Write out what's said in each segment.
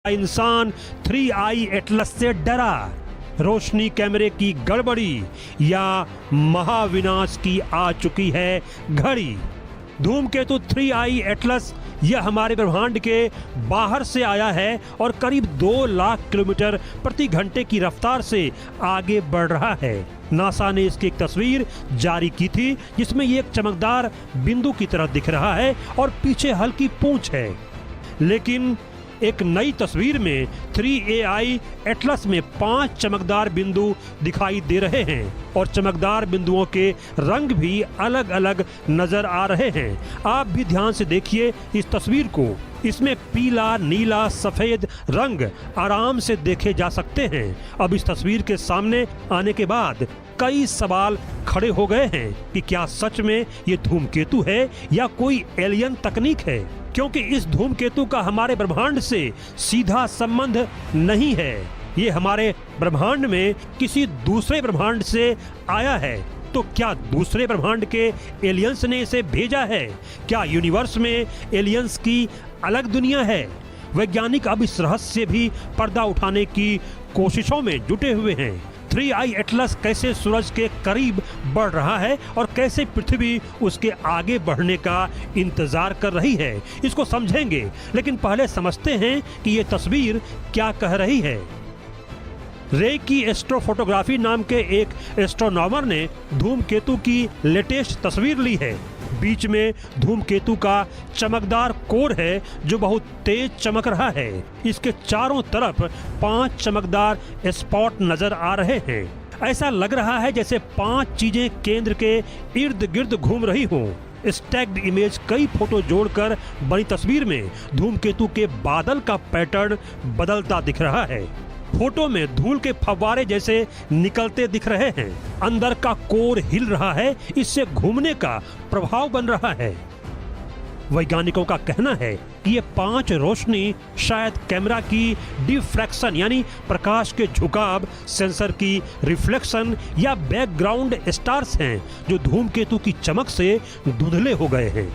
इंसान 3i Atlas से डरा, रोशनी कैमरे की गड़बड़ी या महाविनाश की आ चुकी है घड़ी। धूमकेतु 3i एटलस यह हमारे ब्रह्मांड के बाहर से आया है और करीब 2 लाख किलोमीटर प्रति घंटे की रफ्तार से आगे बढ़ रहा है। नासा ने इसकी एक तस्वीर जारी की थी जिसमें ये एक चमकदार बिंदु की तरह दिख रहा है और पीछे हल्की पूंछ है। लेकिन एक नई तस्वीर में 3ai एटलस में 5 चमकदार बिंदु दिखाई दे रहे हैं और चमकदार बिंदुओं के रंग भी अलग अलग नजर आ रहे हैं। आप भी ध्यान से देखिए इस तस्वीर को। इसमें पीला, नीला, सफेद रंग आराम से देखे जा सकते हैं। अब इस तस्वीर के सामने आने के बाद कई सवाल खड़े हो गए हैं कि क्या सच में ये धूमकेतु है या कोई एलियन तकनीक है, क्योंकि इस धूमकेतु का हमारे ब्रह्मांड से सीधा संबंध नहीं है। ये हमारे ब्रह्मांड में किसी दूसरे ब्रह्मांड से आया है। तो क्या दूसरे ब्रह्मांड के एलियंस ने इसे भेजा है? क्या यूनिवर्स में एलियंस की अलग दुनिया है? वैज्ञानिक अब इस रहस्य से भी पर्दा उठाने की कोशिशों में जुटे हुए हैं। 3i एटलस कैसे सूरज के करीब बढ़ रहा है और कैसे पृथ्वी उसके आगे बढ़ने का इंतजार कर रही है, इसको समझेंगे। लेकिन पहले समझते हैं कि ये तस्वीर क्या कह रही है। रे की एस्ट्रोफोटोग्राफी नाम के एक एस्ट्रोनॉमर ने धूमकेतु की लेटेस्ट तस्वीर ली है। बीच में धूमकेतु का चमकदार कोर है जो बहुत तेज चमक रहा है। इसके चारों तरफ 5 चमकदार स्पॉट नजर आ रहे हैं। ऐसा लग रहा है जैसे 5 चीजें केंद्र के इर्द गिर्द घूम रही हों। स्टैक्ड इमेज कई फोटो जोड़कर बनी तस्वीर में धूमकेतु के बादल का पैटर्न बदलता दिख रहा है। फोटो में धूल के फव्वारे जैसे निकलते दिख रहे हैं। अंदर का कोर हिल रहा है, इससे घूमने का प्रभाव बन रहा है। वैज्ञानिकों का कहना है कि ये 5 रोशनी शायद कैमरा की डिफ्रैक्शन यानी प्रकाश के झुकाव, सेंसर की रिफ्लेक्शन या बैकग्राउंड स्टार्स हैं जो धूमकेतु की चमक से धुंधले हो गए हैं।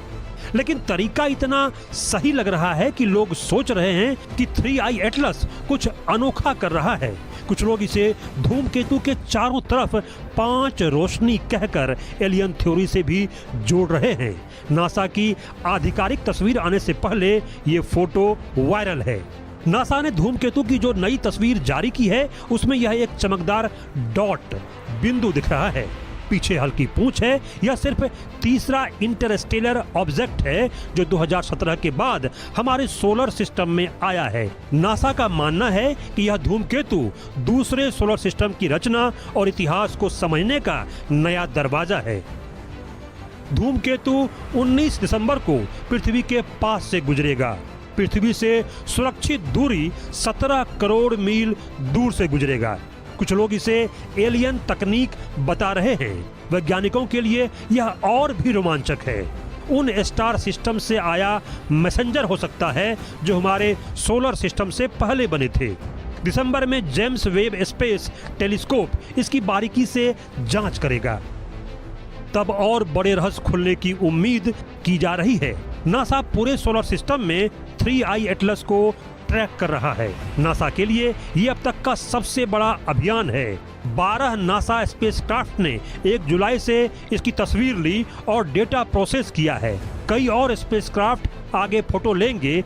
लेकिन तरीका इतना सही लग रहा है कि लोग सोच रहे हैं कि 3i एटलस कुछ अनोखा कर रहा है। कुछ लोग इसे धूमकेतु के चारों तरफ 5 रोशनी कहकर एलियन थ्योरी से भी जोड़ रहे हैं। नासा की आधिकारिक तस्वीर आने से पहले ये फोटो वायरल है। नासा ने धूमकेतु की जो नई तस्वीर जारी की है उसमें यह एक चमकदार डॉट बिंदु दिख रहा है। पीछे हल्की पूंछ है। यह सिर्फ तीसरा इंटरस्टेलर ऑब्जेक्ट है जो 2017 के बाद हमारे सोलर सिस्टम में आया है। नासा का मानना है कि यह धूमकेतु दूसरे सोलर सिस्टम की रचना और इतिहास को समझने का नया दरवाजा है। धूमकेतु 19 दिसंबर को पृथ्वी के पास से गुजरेगा। पृथ्वी से सुरक्षित दूरी 17 करोड़ मील दूर से गुजरेगा। कुछ लोग इसे एलियन तकनीक बता रहे हैं। वैज्ञानिकों के लिए यह और भी रोमांचक है। उन स्टार सिस्टम से आया मैसेंजर हो सकता है जो हमारे सोलर सिस्टम से पहले बने थे। दिसंबर में जेम्स वेब स्पेस टेलीस्कोप इसकी बारीकी से जांच करेगा। तब और बड़े रहस्य खुलने की उम्मीद की जा रही है। नासा पूरे सोलर सिस्टम में 3i एटलस को ट्रैक कर रहा है। नासा के लिए ये अब तक का सबसे बड़ा अभियान है। 12 नासा स्पेसक्राफ्ट ने 1 जुलाई से इसकी तस्वीर ली और डेटा प्रोसेस किया है। कई और स्पेसक्राफ्ट आगे फोटो लेंगे।